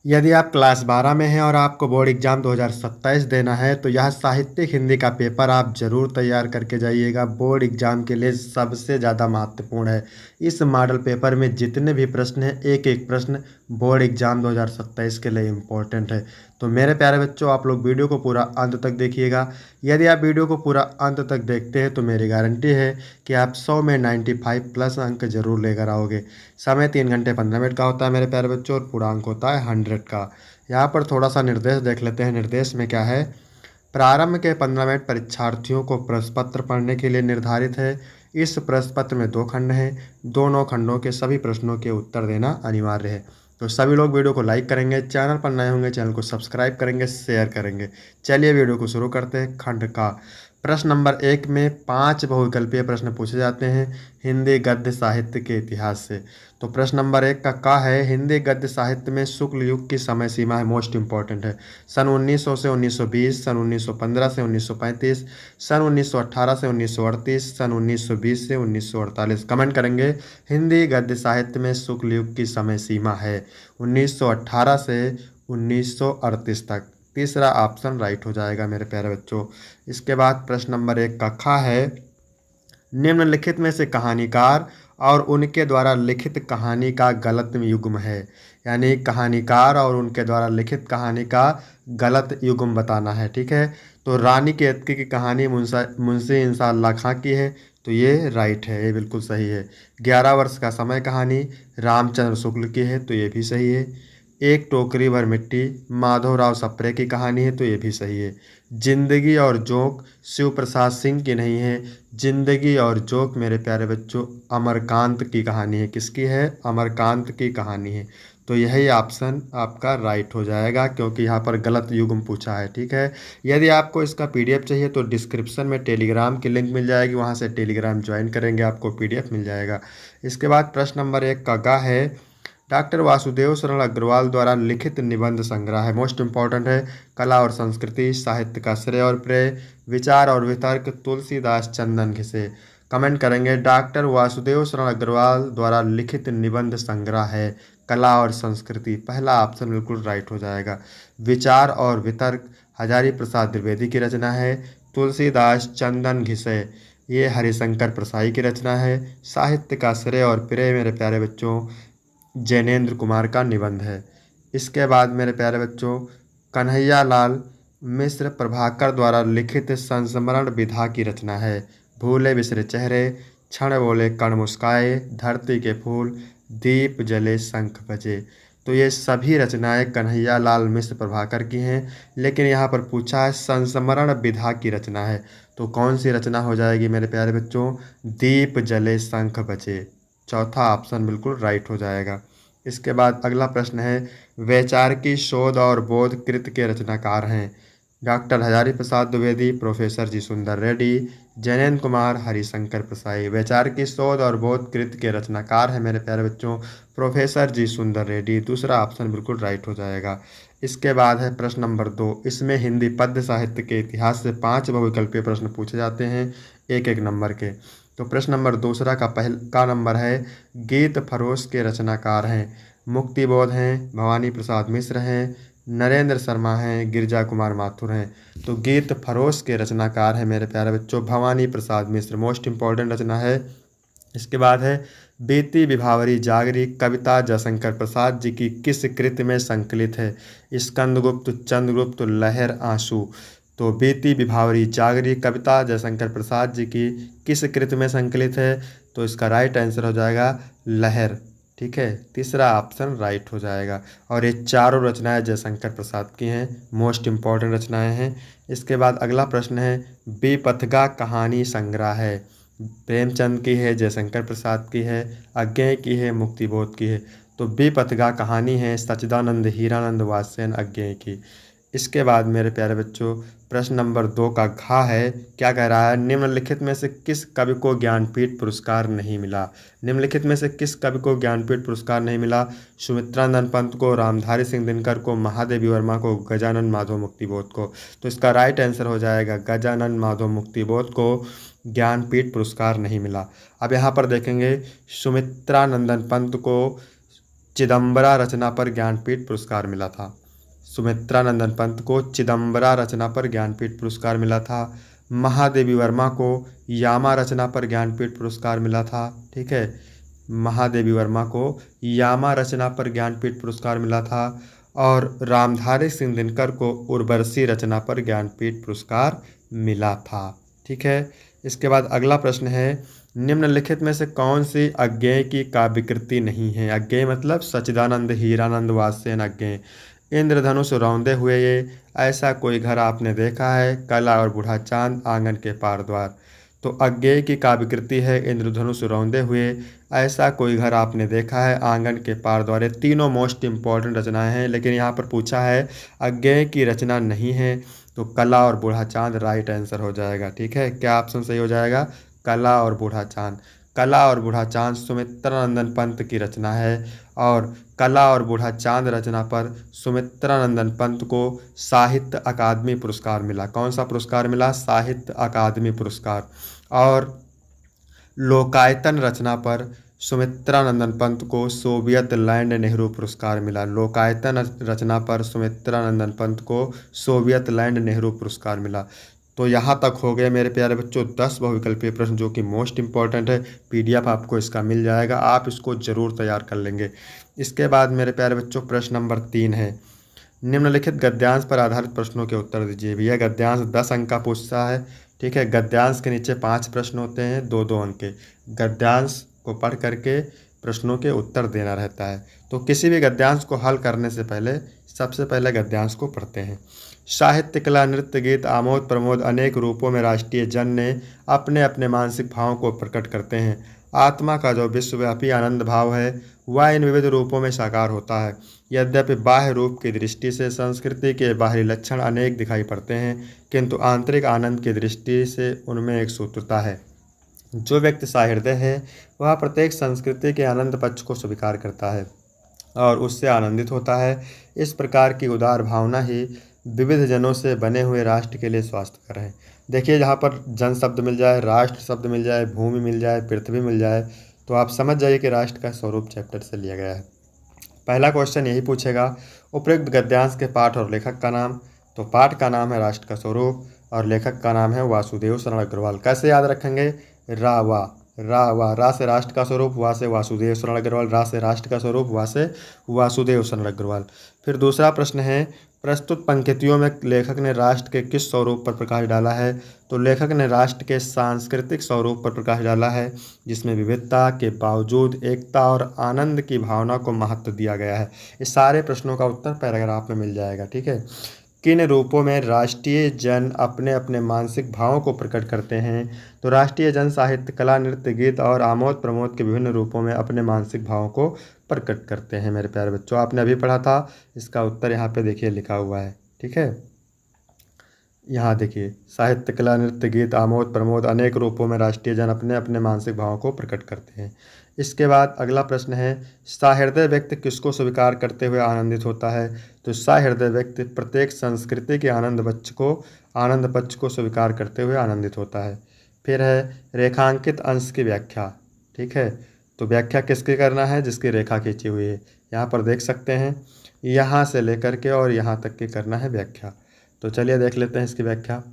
यदि आप क्लास 12 में हैं और आपको बोर्ड एग्जाम 2027 देना है तो यह साहित्यिक हिंदी का पेपर आप ज़रूर तैयार करके जाइएगा। बोर्ड एग्जाम के लिए सबसे ज़्यादा महत्वपूर्ण है। इस मॉडल पेपर में जितने भी प्रश्न हैं, एक एक प्रश्न बोर्ड एग्जाम 2027 के लिए इम्पोर्टेंट है। तो मेरे प्यारे बच्चों, आप लोग वीडियो को पूरा अंत तक देखिएगा। यदि आप वीडियो को पूरा अंत तक देखते हैं तो मेरी गारंटी है कि आप 100 में 95 प्लस अंक जरूर लेकर आओगे। समय 3 घंटे 15 मिनट का होता है मेरे प्यारे बच्चों, और पूरा अंक होता है 100 का। यहाँ पर थोड़ा सा निर्देश देख लेते हैं। निर्देश में क्या है? प्रारंभ के 15 मिनट परीक्षार्थियों को प्रश्न पत्र पढ़ने के लिए निर्धारित है। इस प्रश्न पत्र में 2 खंड हैं। दोनों खंडों के सभी प्रश्नों के उत्तर देना अनिवार्य है। तो सभी लोग वीडियो को लाइक करेंगे, चैनल पर नए होंगे चैनल को सब्सक्राइब करेंगे, शेयर करेंगे। चलिए वीडियो को शुरू करते हैं। खंड का प्रश्न नंबर 1 में 5 बहुविकल्पीय प्रश्न पूछे जाते हैं हिंदी गद्य साहित्य के इतिहास से। तो प्रश्न नंबर 1 का है? हिंदी गद्य साहित्य में शुक्ल युग की समय सीमा है, मोस्ट इंपॉर्टेंट है। सन 1900 से 1920, सन 1915 से 1935, सन 1918 से 1938, सन 1920 से 1948। कमेंट करेंगे। हिंदी गद्य साहित्य में शुक्ल युग की समय सीमा है 1918 से 1938 तक। तीसरा ऑप्शन राइट हो जाएगा मेरे प्यारे बच्चों। इसके बाद प्रश्न नंबर 1 का खा है? निम्नलिखित में से कहानीकार और उनके द्वारा लिखित कहानी का गलत युग्म है। यानी कहानीकार और उनके द्वारा लिखित कहानी का गलत युग्म बताना है। ठीक है। तो रानी केतकी की कहानी मुंशी इंसाअल्लाह खां की है, तो ये राइट है, ये बिल्कुल सही है। 11 वर्ष का समय कहानी रामचंद्र शुक्ल की है, तो ये भी सही है। एक टोकरी भर मिट्टी माधवराव सप्रे की कहानी है, तो ये भी सही है। जिंदगी और जोंक शिव प्रसाद सिंह की नहीं है। जिंदगी और जोंक मेरे प्यारे बच्चों अमरकांत की कहानी है। किसकी है? अमरकांत की कहानी है। तो यही ऑप्शन आपका राइट हो जाएगा, क्योंकि यहाँ पर गलत युग्म पूछा है। ठीक है। यदि आपको इसका पीडीएफ चाहिए तो डिस्क्रिप्शन में टेलीग्राम की लिंक मिल जाएगी, वहाँ से टेलीग्राम ज्वाइन करेंगे, आपको पीडीएफ मिल जाएगा। इसके बाद प्रश्न नंबर 1 का गा है? डॉक्टर वासुदेव शरण अग्रवाल द्वारा लिखित निबंध संग्रह है, मोस्ट इंपॉर्टेंट है। कला और संस्कृति, साहित्य का श्रेय और प्रेय, विचार और वितर्क, तुलसीदास चंदन घिसे। कमेंट करेंगे। डॉक्टर वासुदेव शरण अग्रवाल द्वारा लिखित निबंध संग्रह है कला और संस्कृति। पहला ऑप्शन बिल्कुल राइट हो जाएगा। विचार और वितर्क हजारी प्रसाद द्विवेदी की रचना है। तुलसीदास चंदन घिसे ये हरिशंकर प्रसाई की रचना है। साहित्य का श्रेय और प्रेय मेरे प्यारे बच्चों जैनेन्द्र कुमार का निबंध है। इसके बाद मेरे प्यारे बच्चों कन्हैया लाल मिश्र प्रभाकर द्वारा लिखित संस्मरण विधा की रचना है। भूले बिसरे चेहरे, क्षण बोले कण मुस्काए, धरती के फूल, दीप जले शंख बजे। तो ये सभी रचनाएं कन्हैया लाल मिश्र प्रभाकर की हैं, लेकिन यहाँ पर पूछा है संस्मरण विधा की रचना है, तो कौन सी रचना हो जाएगी मेरे प्यारे बच्चों? दीप जले शंख बजे। चौथा ऑप्शन बिल्कुल राइट हो जाएगा। इसके बाद अगला प्रश्न है वैचारिकी शोध और बोध कृत के रचनाकार हैं। डॉक्टर हजारी प्रसाद द्विवेदी, प्रोफेसर जी सुंदर रेड्डी, जैनेन्द्र कुमार, हरिशंकर प्रसाई। वैचारिकी शोध और बोध कृत के रचनाकार हैं मेरे प्यारे बच्चों प्रोफेसर जी सुंदर रेड्डी। दूसरा ऑप्शन बिल्कुल राइट हो जाएगा। इसके बाद है प्रश्न नंबर 2। इसमें हिंदी पद्य साहित्य के इतिहास से 5 बहुविकल्पीय प्रश्न पूछे जाते हैं, एक एक नंबर के। तो प्रश्न नंबर दूसरा का नंबर है गीत फरोश के रचनाकार हैं। मुक्तिबोध हैं, भवानी प्रसाद मिश्र हैं, नरेंद्र शर्मा हैं, गिरजा कुमार माथुर हैं। तो गीत फरोश के रचनाकार हैं मेरे प्यारे बच्चों भवानी प्रसाद मिश्र, मोस्ट इंपॉर्टेंट रचना है। इसके बाद है बीती विभावरी जागरी कविता जयशंकर प्रसाद जी की किस कृति में संकलित है? स्कंदगुप्त, चंद्रगुप्त, लहर, आंसू। तो बीती विभावरी जागरी कविता जयशंकर प्रसाद जी की किस कृति में संकलित है? तो इसका राइट आंसर हो जाएगा लहर। ठीक है। तीसरा ऑप्शन राइट हो जाएगा। और ये चारों रचनाएं जयशंकर प्रसाद की हैं, मोस्ट इंपॉर्टेंट रचनाएं हैं। इसके बाद अगला प्रश्न है बेपथगा कहानी संग्रह है। प्रेमचंद की है, जयशंकर प्रसाद की है, अज्ञेय की है, मुक्तिबोध की है। तो बेपथगा कहानी है सच्चिदानंद हीरानंद वात्स्ययन अज्ञेय की। इसके बाद मेरे प्यारे बच्चों प्रश्न नंबर 2 का घा है? क्या कह रहा है? निम्नलिखित में से किस कवि को ज्ञानपीठ पुरस्कार नहीं मिला? निम्नलिखित में से किस कवि को ज्ञानपीठ पुरस्कार नहीं मिला? सुमित्रानंद पंत को, रामधारी सिंह दिनकर को, महादेवी वर्मा को, गजानन माधव मुक्तिबोध को। तो इसका राइट आंसर हो जाएगा गजानन माधव मुक्तिबोध को ज्ञानपीठ पुरस्कार नहीं मिला। अब यहाँ पर देखेंगे सुमित्रानंदन पंत को चिदम्बरा रचना पर ज्ञानपीठ पुरस्कार मिला था। सुमित्रा नंदन पंत को चिदम्बरा रचना पर ज्ञानपीठ पुरस्कार मिला था। महादेवी वर्मा को यामा रचना पर ज्ञानपीठ पुरस्कार मिला था। ठीक है, महादेवी वर्मा को यामा रचना पर ज्ञानपीठ पुरस्कार मिला था। और रामधारी सिंह दिनकर को उर्वशी रचना पर ज्ञानपीठ पुरस्कार मिला था। ठीक है, इसके बाद अगला प्रश्न है, निम्नलिखित में से कौन सी अज्ञेय की काव्यकृति नहीं है? अज्ञेय मतलब सच्चिदानंद हीरानंद वात्स्ययन अज्ञेय। इंद्रधनुष रौंदे हुए ये, ऐसा कोई घर आपने देखा है, कला और बूढ़ा चांद, आंगन के पार द्वार। तो अज्ञेय की काव्यकृति है इंद्रधनुष रौंदे हुए, ऐसा कोई घर आपने देखा है, आंगन के पार द्वार। तीनों मोस्ट इंपॉर्टेंट रचनाएं हैं, लेकिन यहाँ पर पूछा है अज्ञेय की रचना नहीं है, तो कला और बूढ़ा चांद राइट आंसर हो जाएगा। ठीक है, क्या ऑप्शन सही हो जाएगा? कला और बूढ़ा चांद। कला और बूढ़ा चांद सुमित्रा नंदन पंत की रचना है, और कला और बूढ़ा चांद रचना पर सुमित्रा नंदन पंत को साहित्य अकादमी पुरस्कार मिला। कौन सा पुरस्कार मिला? साहित्य अकादमी पुरस्कार। और लोकायतन रचना पर सुमित्रा नंदन पंत को सोवियत लैंड नेहरू पुरस्कार मिला। लोकायतन रचना पर सुमित्रा नंदन पंत को सोवियत लैंड नेहरू पुरस्कार मिला। तो यहाँ तक हो गए मेरे प्यारे बच्चों 10 बहुविकल्पीय प्रश्न, जो कि मोस्ट इंपॉर्टेंट है। पीडीएफ आपको इसका मिल जाएगा, आप इसको ज़रूर तैयार कर लेंगे। इसके बाद मेरे प्यारे बच्चों प्रश्न नंबर 3 है, निम्नलिखित गद्यांश पर आधारित प्रश्नों के उत्तर दीजिए। भैया गद्यांश 10 अंक का पूछता है। ठीक है, गद्यांश के नीचे 5 प्रश्न होते हैं, 2-2 अंक के। गद्यांश को पढ़ करके प्रश्नों के उत्तर देना रहता है। तो किसी भी गद्यांश को हल करने से पहले सबसे पहले गद्यांश को पढ़ते हैं। साहित्य, कला, नृत्य, गीत, आमोद प्रमोद अनेक रूपों में राष्ट्रीय जन ने अपने अपने मानसिक भावों को प्रकट करते हैं। आत्मा का जो विश्वव्यापी आनंद भाव है वह इन विविध रूपों में साकार होता है। यद्यपि बाह्य रूप की दृष्टि से संस्कृति के बाहरी लक्षण अनेक दिखाई पड़ते हैं, किंतु आंतरिक आनंद की दृष्टि से उनमें एक सूत्रता है। जो व्यक्ति सहृदय है वह प्रत्येक संस्कृति के आनंद पक्ष को स्वीकार करता है और उससे आनंदित होता है। इस प्रकार की उदार भावना ही विविध जनों से बने हुए राष्ट्र के लिए स्वास्थ्यकर है। देखिए, जहाँ पर जन शब्द मिल जाए, राष्ट्र शब्द मिल जाए, भूमि मिल जाए, पृथ्वी मिल जाए, तो आप समझ जाइए कि राष्ट्र का स्वरूप चैप्टर से लिया गया है। पहला क्वेश्चन यही पूछेगा, उपयुक्त गद्यांश के पाठ और लेखक का नाम। तो पाठ का नाम है राष्ट्र का स्वरूप और लेखक का नाम है वासुदेव शरण अग्रवाल। कैसे याद रखेंगे? रा से राष्ट्र का स्वरूप, वा से वासुदेव शरण अग्रवाल, रा से राष्ट्र का स्वरूप, वा से वासुदेव शरण अग्रवाल। फिर दूसरा प्रश्न है, प्रस्तुत पंक्तियों में लेखक ने राष्ट्र के किस स्वरूप पर प्रकाश डाला है? तो लेखक ने राष्ट्र के सांस्कृतिक स्वरूप पर प्रकाश डाला है, जिसमें विविधता के बावजूद एकता और आनंद की भावना को महत्व दिया गया है। इस सारे प्रश्नों का उत्तर पैराग्राफ में मिल जाएगा। ठीक है, किन रूपों में राष्ट्रीय जन अपने अपने मानसिक भावों को प्रकट करते हैं? तो राष्ट्रीय जन साहित्य, कला, नृत्य, गीत और आमोद प्रमोद के विभिन्न रूपों में अपने मानसिक भावों को प्रकट करते हैं। मेरे प्यारे बच्चों, आपने अभी पढ़ा था, इसका उत्तर यहाँ पे देखिए लिखा हुआ है। ठीक है, यहाँ देखिए, साहित्य, कला, नृत्य, गीत, आमोद प्रमोद अनेक रूपों में राष्ट्रीय जन अपने अपने मानसिक भावों को प्रकट करते हैं। इसके बाद अगला प्रश्न है, सहृदय व्यक्ति किसको स्वीकार करते हुए आनंदित होता है? तो सहृदय व्यक्ति प्रत्येक संस्कृति के आनंद पक्ष को स्वीकार करते हुए आनंदित होता है। फिर है रेखांकित अंश की व्याख्या। ठीक है, तो व्याख्या किसकी करना है? जिसकी रेखा खींची हुई है। यहाँ पर देख सकते हैं, यहाँ से लेकर के और यहाँ तक की करना है व्याख्या। तो चलिए देख लेते हैं इसकी व्याख्या।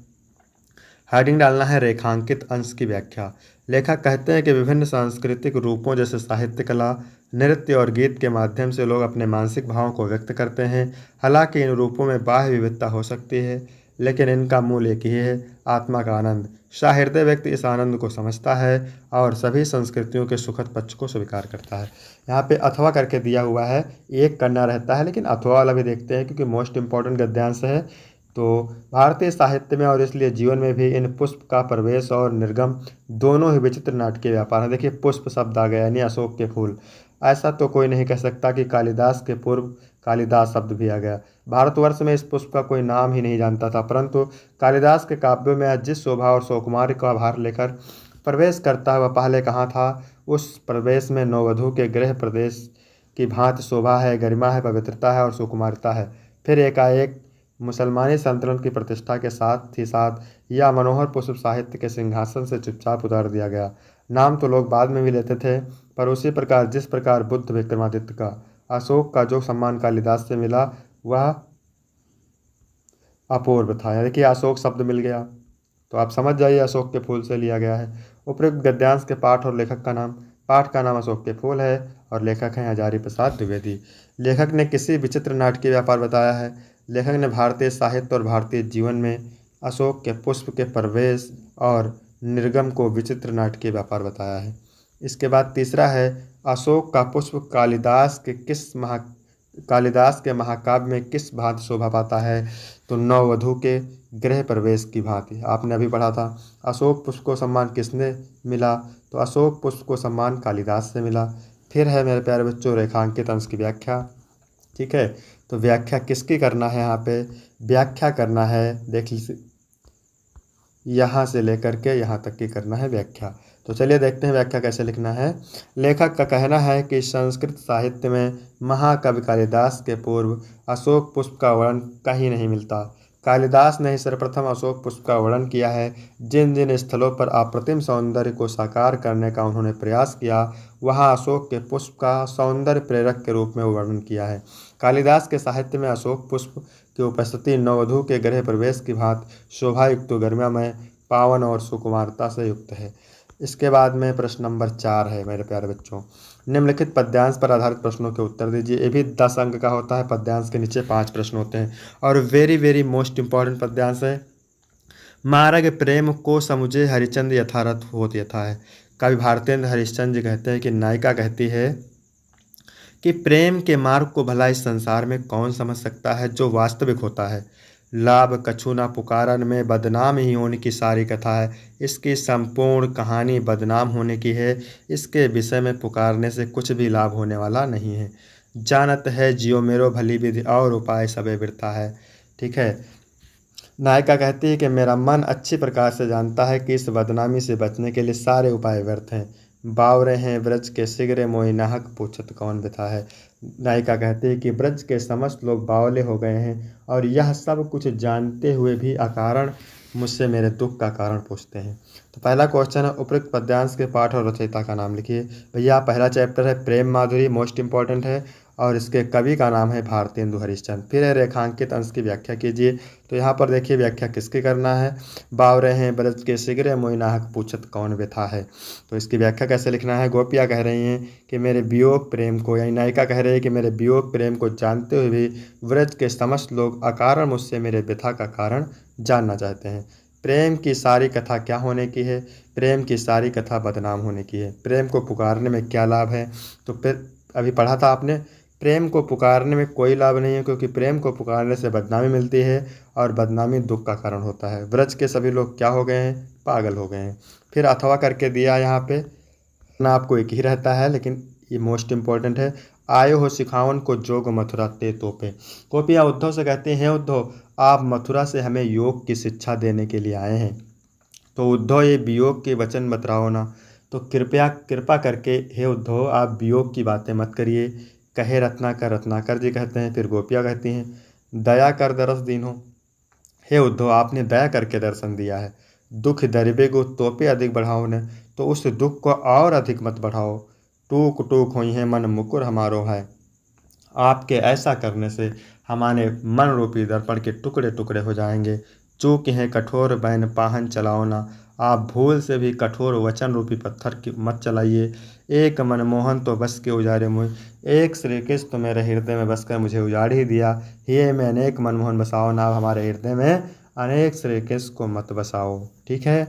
हेडिंग डालना है रेखांकित अंश की व्याख्या। लेखक कहते हैं कि विभिन्न सांस्कृतिक रूपों जैसे साहित्य, कला, नृत्य और गीत के माध्यम से लोग अपने मानसिक भावों को व्यक्त करते हैं। हालांकि इन रूपों में बाह्य विविधता हो सकती है, लेकिन इनका मूल एक ही है, आत्मा का आनंद। सहृदय व्यक्ति इस आनंद को समझता है और सभी संस्कृतियों के सुखद पक्ष को स्वीकार करता है। यहाँ पे अथवा करके दिया हुआ है, एक करना रहता है, लेकिन अथवा वाला भी देखते हैं क्योंकि मोस्ट इंपॉर्टेंट गद्यांश है। तो भारतीय साहित्य में और इसलिए जीवन में भी इन पुष्प का प्रवेश और निर्गम दोनों ही विचित्र नाटकीय व्यापार है। देखिए, पुष्प शब्द आ गया, यानी अशोक के फूल। ऐसा तो कोई नहीं कह सकता कि कालिदास के पूर्व कालिदास शब्द भी आ गया। भारतवर्ष में इस पुष्प का कोई नाम ही नहीं जानता था, परंतु कालिदास के काव्यों में आज जिस शोभा और सौकुमार्य का भार लेकर प्रवेश करता है वह पहले कहाँ था? उस प्रवेश में नववधू के गृह प्रदेश की भांति शोभा है, गरिमा है, पवित्रता है और सुकुमारता है। फिर एकाएक मुसलमानी संतुलन की प्रतिष्ठा के साथ ही साथ यह मनोहर पुष्प साहित्य के सिंहासन से चुपचाप उतार दिया गया। नाम तो लोग बाद में भी लेते थे, पर उसी प्रकार जिस प्रकार बुद्ध विक्रमादित्य का अशोक का जो सम्मान कालिदास से मिला वह अपूर्व था। यानी कि अशोक शब्द मिल गया तो आप समझ जाइए अशोक के फूल से लिया गया है। उपयुक्त गद्यांश के पाठ और लेखक का नाम। पाठ का नाम अशोक के फूल है और लेखक हैं हजारी प्रसाद द्विवेदी। लेखक ने किसी विचित्र नाटकीय व्यापार बताया है। लेखक ने भारतीय साहित्य और भारतीय जीवन में अशोक के पुष्प के प्रवेश और निर्गम को विचित्र नाटकीय व्यापार बताया है। इसके बाद तीसरा है अशोक का पुष्प कालिदास के महाकाव्य में किस भांति शोभा पाता है। तो नववधू के गृह प्रवेश की भांति। आपने अभी पढ़ा था अशोक पुष्प को सम्मान किसने मिला, तो अशोक पुष्प को सम्मान कालिदास से मिला। फिर है मेरे प्यारे बच्चों रेखांकित अंश की व्याख्या। ठीक है, तो व्याख्या किसकी करना है, यहाँ पे व्याख्या करना है, देख लीजिए यहाँ से लेकर के यहाँ तक की करना है व्याख्या। तो चलिए देखते हैं व्याख्या कैसे लिखना है। लेखक का कहना है कि संस्कृत साहित्य में महाकवि कालिदास के पूर्व अशोक पुष्प का वर्णन कहीं नहीं मिलता। कालिदास ने ही सर्वप्रथम अशोक पुष्प का वर्णन किया है। जिन जिन स्थलों पर अप्रतिम सौंदर्य को साकार करने का उन्होंने प्रयास किया वहाँ अशोक के पुष्प का सौंदर्य प्रेरक के रूप में वर्णन किया है। कालिदास के साहित्य में अशोक पुष्प की उपस्थिति नववधू के गृह प्रवेश की भांति शोभायुक्त, गरिमामय, पावन और सुकुमारता से युक्त है। इसके बाद में प्रश्न नंबर 4 है मेरे प्यारे बच्चों। निम्नलिखित पद्यांश पर आधारित प्रश्नों के उत्तर दीजिए। ये भी 10 अंक का होता है। पद्यांश के नीचे 5 प्रश्न होते हैं और वेरी वेरी मोस्ट इंपॉर्टेंट पद्यांश है। मार्ग प्रेम को समुझे हरिचंद यथारथ होत यथा है। कवि भारतेंद्र हरिश्चंद्र जी कहते हैं कि नायिका कहती है कि प्रेम के मार्ग को भला इस संसार में कौन समझ सकता है जो वास्तविक होता है। लाभ कछु ना पुकारन में बदनाम ही होने की सारी कथा है। इसकी संपूर्ण कहानी बदनाम होने की है। इसके विषय में पुकारने से कुछ भी लाभ होने वाला नहीं है। जानत है जियो मेरो भली विधि और उपाय सबे वृथा है। ठीक है, नायिका कहती है कि मेरा मन अच्छी प्रकार से जानता है कि इस बदनामी से बचने के लिए सारे उपाय व्यर्थ हैं। बावरे हैं ब्रज के सिगरे मोहि नाहक पूछत कौन व्यथा है। नायिका कहती है कि ब्रज के समस्त लोग बावले हो गए हैं और यह सब कुछ जानते हुए भी अकारण मुझसे मेरे दुख का कारण पूछते हैं। तो पहला क्वेश्चन है उपयुक्त पद्यांश के पाठ और रचयिता का नाम लिखिए। भैया पहला चैप्टर है प्रेम माधुरी, मोस्ट इंपॉर्टेंट है और इसके कवि का नाम है भारतेंदु हरिश्चंद्र। फिर है रेखांकित अंश की व्याख्या कीजिए। तो यहाँ पर देखिए व्याख्या किसकी करना है। बावरे हैं ब्रज के सिगरे मोहि नाहक पूछत कौन व्यथा है। तो इसकी व्याख्या कैसे लिखना है। गोपियाँ कह रही हैं कि मेरे वियोग प्रेम को, यानी नायिका कह रही है कि मेरे वियोग प्रेम को जानते हुए भी व्रज के समस्त लोग अकारण मुझसे मेरे व्यथा का कारण जानना चाहते हैं। प्रेम की सारी कथा क्या होने की है। प्रेम की सारी कथा बदनाम होने की है। प्रेम को पुकारने में क्या लाभ है। तो फिर अभी पढ़ा था आपने, प्रेम को पुकारने में कोई लाभ नहीं है क्योंकि प्रेम को पुकारने से बदनामी मिलती है और बदनामी दुख का कारण होता है। व्रज के सभी लोग क्या हो गए हैं, पागल हो गए हैं। फिर अथवा करके दिया यहाँ पे ना, आपको एक ही रहता है लेकिन ये मोस्ट इम्पॉर्टेंट है। आयो हो सिखावन को जोग मथुरा ते तोपे। गोपियाँ उद्धव से कहते हैं उद्धव आप मथुरा से हमें योग की शिक्षा देने के लिए आए हैं। तो उद्धव ये वियोग के वचन बतलाओ ना। तो कृपा करके हे उद्धव आप वियोग की बातें मत करिए, कहे रत्नाकर। रत्नाकर जी कहते हैं। फिर गोपियाँ कहती हैं दया कर दरस दीन्हो। हे उद्धव आपने दया करके दर्शन दिया है। दुख दरिबे को तोपे अधिक बढ़ाओ ने, तो उस दुख को और अधिक मत बढ़ाओ। टूक टूक हुई है मन मुकुर हमारो है। आपके ऐसा करने से हमारे मन रूपी दर्पण के टुकड़े टुकड़े हो जाएंगे। चूक है कठोर बैन पाहन चलाओ ना। आप भूल से भी कठोर वचन रूपी पत्थर की मत चलाइए। एक मनमोहन तो बस के उजारे मुझ, एक श्री कृष्ण तो मेरे हृदय में बस कर मुझे उजाड़ ही दिया। ये में अनेक मनमोहन बसाओ ना, हमारे हृदय में अनेक श्री कृष्ण को मत बसाओ। ठीक है,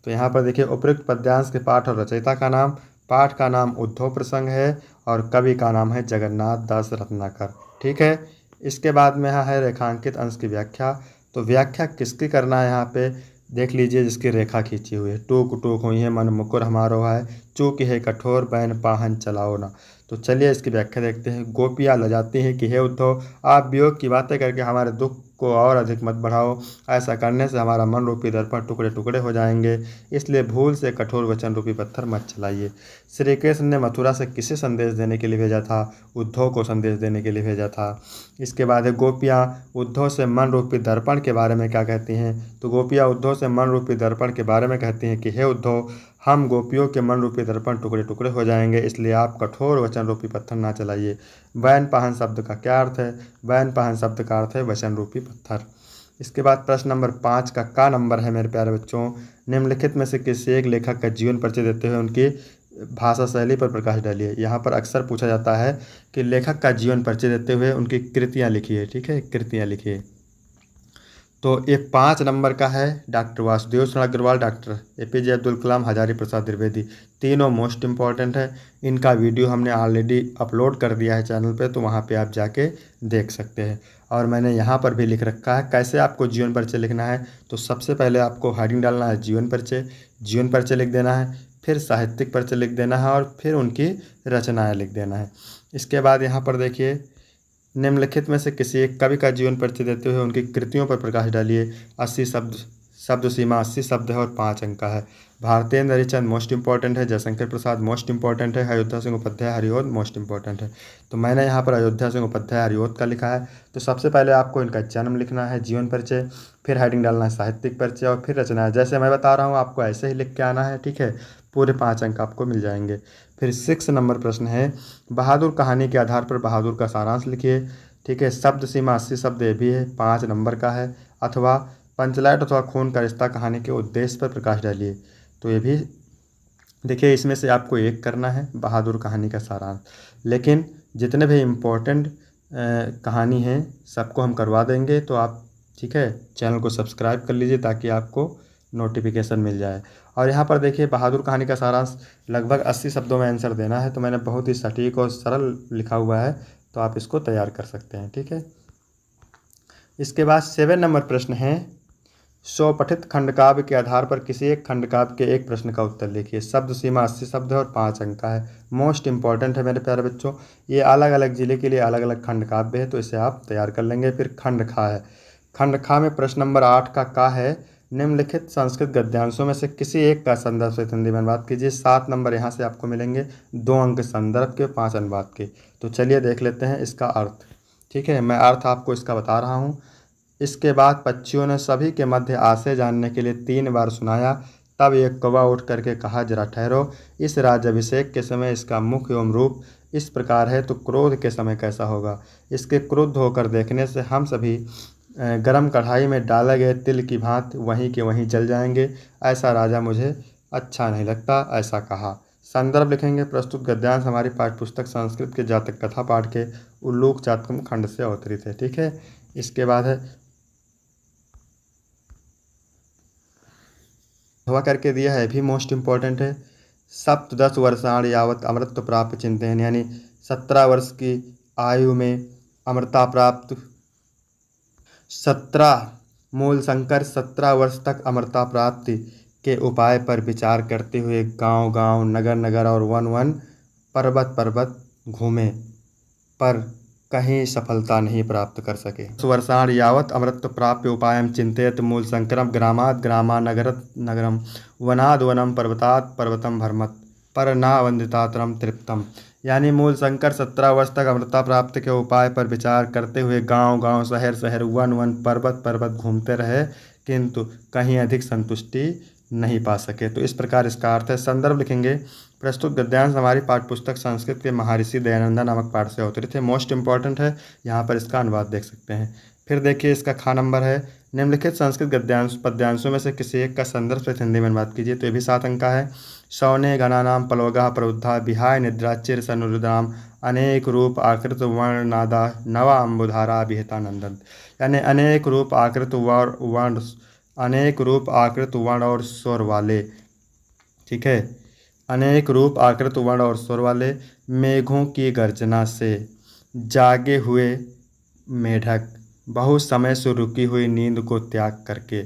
तो यहाँ पर देखिए उपयुक्त पद्यांश के पाठ और रचयिता का नाम। पाठ का नाम उद्धव प्रसंग है और कवि का नाम है जगन्नाथ दास रत्नाकर। ठीक है, इसके बाद में यहाँ है रेखांकित अंश की व्याख्या। तो व्याख्या किसकी करना है यहाँ पे देख लीजिए, जिसकी रेखा खींची हुई है। टूक टूक हुई है मन मुकुर हमारो है, चूक है कठोर बैन पाहन चलाओ ना। तो चलिए इसकी व्याख्या देखते हैं। गोपियाँ लजाती हैं कि हे उद्धव आप वियोग की बातें करके हमारे दुख को और अधिक मत बढ़ाओ। ऐसा करने से हमारा मन रूपी दर्पण टुकड़े टुकड़े हो जाएंगे। इसलिए भूल से कठोर वचन रूपी पत्थर मत चलाइए। श्री कृष्ण ने मथुरा से किसे संदेश देने के लिए भेजा था। उद्धव को संदेश देने के लिए भेजा था। इसके बाद है गोपियाँ उद्धव से मन रूपी दर्पण के बारे में क्या कहती हैं। तो गोपियाँ उद्धव से मन रूपी दर्पण के बारे में कहती हैं कि हे उद्धव हम गोपियों के मन रूपी दर्पण टुकड़े टुकड़े हो जाएंगे, इसलिए आप कठोर वचन रूपी पत्थर ना चलाइए। वैन पाहन शब्द का क्या अर्थ है? वैन पाहन शब्द का अर्थ है वचन रूपी पत्थर। इसके बाद प्रश्न नंबर 5 का नंबर है मेरे प्यारे बच्चों। निम्नलिखित में से किसी एक लेखक का जीवन परिचय देते हुए उनकी भाषा शैली पर प्रकाश डालिए। यहाँ पर अक्सर पूछा जाता है कि लेखक का जीवन परिचय देते हुए उनकी कृतियाँ लिखिए। ठीक है, कृतियाँ लिखिए। तो ये 5 नंबर का है डॉक्टर वासुदेव शरण अग्रवाल, डॉक्टर APJ अब्दुल कलाम, हजारी प्रसाद द्विवेदी। तीनों मोस्ट इम्पॉर्टेंट है। इनका वीडियो हमने ऑलरेडी अपलोड कर दिया है चैनल पे, तो वहाँ पे आप जाके देख सकते हैं। और मैंने यहाँ पर भी लिख रखा है कैसे आपको जीवन परिचय लिखना है। तो सबसे पहले आपको हेडिंग डालना है जीवन परिचय लिख देना है, फिर साहित्यिक परिचय लिख देना है और फिर उनकी रचनाएँ लिख देना है। इसके बाद यहाँ पर देखिए, निम्नलिखित में से किसी एक कवि का जीवन परिचय देते हुए उनकी कृतियों पर प्रकाश डालिए। 80 शब्द सीमा 80 शब्द है और 5 अंक का है। भारतेंद्र हरिश्चंद्र मोस्ट इंपॉर्टेंट है, जयशंकर प्रसाद मोस्ट इंपॉर्टेंट है, अयोध्या सिंह उपाध्याय हरिओद मोस्ट इंपॉर्टेंट है। तो मैंने यहाँ पर अयोध्या सिंह उपाध्याय हरिओद का लिखा है। तो सबसे पहले आपको इनका जन्म लिखना है, जीवन परिचय, फिर हेडिंग डालना है साहित्यिक परिचय और फिर रचना है। जैसे मैं बता रहा हूँ आपको ऐसे ही लिख के आना है। ठीक है, पूरे 5 अंक आपको मिल जाएंगे। फिर 6 नंबर प्रश्न है, बहादुर कहानी के आधार पर बहादुर का सारांश लिखिए। ठीक है, शब्द सीमा 80 शब्द ये भी है, 5 नंबर का है। अथवा पंचलाइट अथवा खून का रिश्ता कहानी के उद्देश्य पर प्रकाश डालिए। तो ये भी देखिए, इसमें से आपको एक करना है बहादुर कहानी का सारांश। लेकिन जितने भी इम्पोर्टेंट कहानी हैं सबको हम करवा देंगे। तो आप ठीक है चैनल को सब्सक्राइब कर लीजिए ताकि आपको नोटिफिकेशन मिल जाए। और यहाँ पर देखिए, बहादुर कहानी का सारांश लगभग 80 शब्दों में आंसर देना है। तो मैंने बहुत ही सटीक और सरल लिखा हुआ है, तो आप इसको तैयार कर सकते हैं। ठीक है, इसके बाद 7 नंबर प्रश्न है, स्वपठित खंडकाव्य के आधार पर किसी एक खंडकाव्य के एक प्रश्न का उत्तर लिखिए। शब्द सीमा 80 शब्द है और 5 अंक का है। मोस्ट इंपॉर्टेंट है मेरे प्यारे बच्चों। ये अलग अलग जिले के लिए अलग अलग खंडकाव्य है, तो इसे आप तैयार कर लेंगे। फिर खंडखा है। खंडखा में प्रश्न नंबर 8 का है, निम्नलिखित संस्कृत गद्यांशों में से किसी एक का संदर्भ से हिंदी में अनुवाद कीजिए। 7 नंबर यहाँ से आपको मिलेंगे, 2 अंक संदर्भ के, 5 अनुवाद के। तो चलिए देख लेते हैं इसका अर्थ। ठीक है, मैं अर्थ आपको इसका बता रहा हूँ। इसके बाद पक्षियों ने सभी के मध्य आशय जानने के लिए 3 बार सुनाया। तब एक कौवा उठ करके कहा, जरा ठहरो, इस राज्याभिषेक के समय इसका मुख एवं रूप इस प्रकार है, तो क्रोध के समय कैसा होगा। इसके क्रुद्ध होकर देखने से हम सभी गरम कढ़ाई में डाले गए तिल की भांति वहीं के वहीं जल जाएंगे। ऐसा राजा मुझे अच्छा नहीं लगता, ऐसा कहा। संदर्भ लिखेंगे, प्रस्तुत गद्यांश हमारी पाठ्यपुस्तक संस्कृत के जातक कथा पाठ के उल्लूक जातकम खंड से अवतरित है। ठीक है, इसके बाद है हुआ करके दिया है, भी मोस्ट इम्पॉर्टेंट है। सप्तदश वर्षाण यावत अमृत प्राप्त चिंतन, यानी 17 वर्ष की आयु में अमृता प्राप्त। 17 मूल शंकर 17 वर्ष तक अमरता प्राप्ति के उपाय पर विचार करते हुए गांव गांव, नगर नगर और वन वन, पर्वत पर्वत घूमे, पर कहीं सफलता नहीं प्राप्त कर सके। वर्षाण यावत अमृत प्राप्य उपायम चिंतित मूल शंकरम ग्रामाद ग्रामा नगरत नगरम वनाद वनम पर्वतात् पर्वतम भरमत पर ना वंदितातरम तृप्तम, यानी मूल शंकर 17 वर्ष तक अमृता प्राप्ति के उपाय पर विचार करते हुए गांव गांव, शहर शहर, वन वन, पर्वत पर्वत घूमते रहे, किंतु कहीं अधिक संतुष्टि नहीं पा सके। तो इस प्रकार इसका अर्थ है। संदर्भ लिखेंगे, प्रस्तुत गद्यांश हमारी पाठ्यपुस्तक संस्कृत के महर्षि दयानंदा नामक पाठ से अवतरित है। मोस्ट इंपॉर्टेंट है, यहाँ पर इसका अनुवाद देख सकते हैं। फिर देखिए इसका खा नंबर है, निम्नलिखित संस्कृत गद्यांश पद्यांशों में से किसी एक का संदर्भ से हिंदी में अनुवाद कीजिए। तो ये भी 7 अंक का है। सौने घनानाम पलवगा प्रबुद्धा विहाय निद्रा चिर सनुरुदाम अनेक रूप आकृत वर्ण नादा नवा अम्बुधारा विहिता नंदन, यानी अनेक रूप आकृत वर्ण, अनेक रूप आकृत वर्ण और स्वर वाले। ठीक है, अनेक रूप आकृत वर्ण और स्वर वाले मेघों की गर्जना से जागे हुए मेढक बहुत समय से रुकी हुई नींद को त्याग करके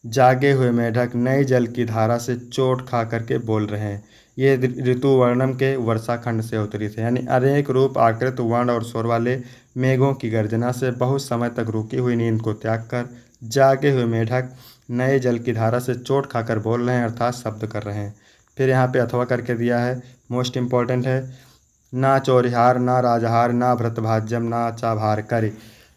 जागे हुए मेढक नए जल की धारा से चोट खा करके बोल रहे हैं। ये ऋतु वर्णम के वर्षा खंड से अवतरित है, यानी अनेक रूप आकृत वर्ण और स्वर वाले मेघों की गर्जना से बहुत समय तक रुकी हुई नींद को त्याग कर जागे हुए मेढक नए जल की धारा से चोट खाकर बोल रहे हैं, अर्थात शब्द कर रहे हैं। फिर यहाँ पे अथवा करके दिया है, मोस्ट इम्पॉर्टेंट है। ना चौरिहार ना राजहार ना भृतभाज्यम ना चाभार कर,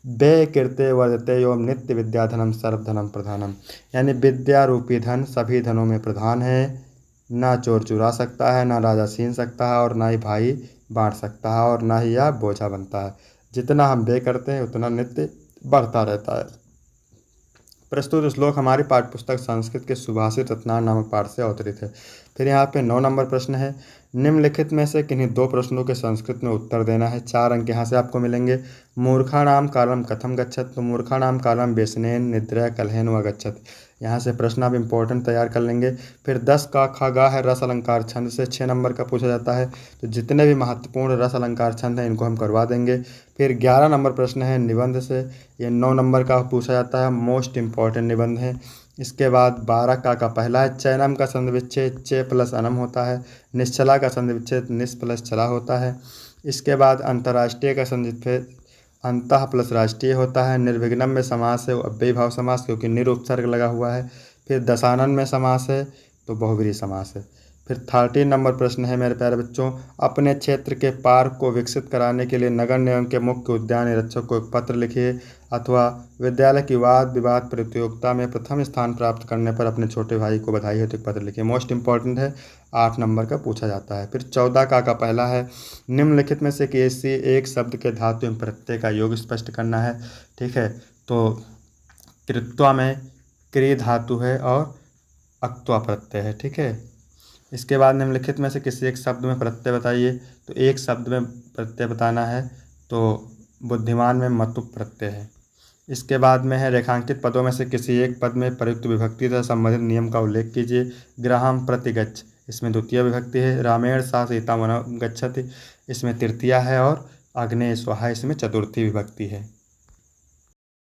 व्यय कृते वर्धते एवं नित्य विद्याधनम सर्वधनम प्रधानम। यानी विद्या रूपी धन सभी धनों में प्रधान है। ना चोर चुरा सकता है, ना राजा छीन सकता है, और ना ही भाई बांट सकता है, और ना ही यह बोझा बनता है। जितना हम व्यय करते हैं उतना नित्य बढ़ता रहता है। प्रस्तुत श्लोक हमारी पाठ्यपुस्तक संस्कृत के सुभाषित रत्नाकर नामक पाठ से अवतरित है। फिर यहाँ पे 9 नंबर प्रश्न है, निम्नलिखित में से किन्हीं 2 प्रश्नों के संस्कृत में उत्तर देना है। 4 अंक यहाँ से आपको मिलेंगे। मूर्खाणाम कालम कथम गच्छत, तो मूर्खाणाम कालम व्यसनेन निद्रा कलहेन व गच्छत। यहाँ से प्रश्न आप इंपॉर्टेंट तैयार कर लेंगे। फिर 10 का खगा है रस अलंकार छंद से 6 नंबर का पूछा जाता है, तो जितने भी महत्वपूर्ण रस अलंकार छंद हैं इनको हम करवा देंगे। फिर 11 नंबर प्रश्न है निबंध से, ये 9 नंबर का पूछा जाता है, मोस्ट इंपॉर्टेंट निबंध है। इसके बाद 12 का पहला है, चैनम का संधि विच्छेद चे प्लस अनम होता है। निश्चला का संधि विच्छेद निस प्लस चला होता है। इसके बाद अंतर्राष्ट्रीय का संधि विच्छेद अंतः प्लस राष्ट्रीय होता है। निर्विघ्नम में समास है अव्ययी भाव समास, क्योंकि निर उपसर्ग लगा हुआ है। फिर दशानन में समास है तो बहुव्रीहि समास है। फिर 13 नंबर प्रश्न है मेरे प्यारे बच्चों, अपने क्षेत्र के पार्क को विकसित कराने के लिए नगर निगम के मुख्य उद्यान निरीक्षक को एक पत्र लिखिए, अथवा विद्यालय की वाद विवाद प्रतियोगिता में प्रथम स्थान प्राप्त करने पर अपने छोटे भाई को बधाई हो तो एक पत्र लिखिए। मोस्ट इंपॉर्टेंट है, 8 नंबर का पूछा जाता है। फिर 14 का पहला है, निम्नलिखित में से किसी एक शब्द के धातु एवं प्रत्यय का योग स्पष्ट करना है। ठीक है, तो कृत्वा में क्री धातु है और अक्त्वा प्रत्यय है। ठीक है, इसके बाद निम्नलिखित में से किसी एक शब्द में प्रत्यय बताइए, तो एक शब्द में प्रत्यय बताना है, तो बुद्धिमान में मतु प्रत्यय है। इसके बाद में है, रेखांकित पदों में से किसी एक पद में प्रयुक्त विभक्ति तथा संबंधित नियम का उल्लेख कीजिए। ग्राहम प्रतिगच्छ, इसमें द्वितीय विभक्ति है। रामेण सा सीता वन गच्छति, इसमें तृतीया है। और अग्ने स्वाहा, इसमें चतुर्थी विभक्ति है।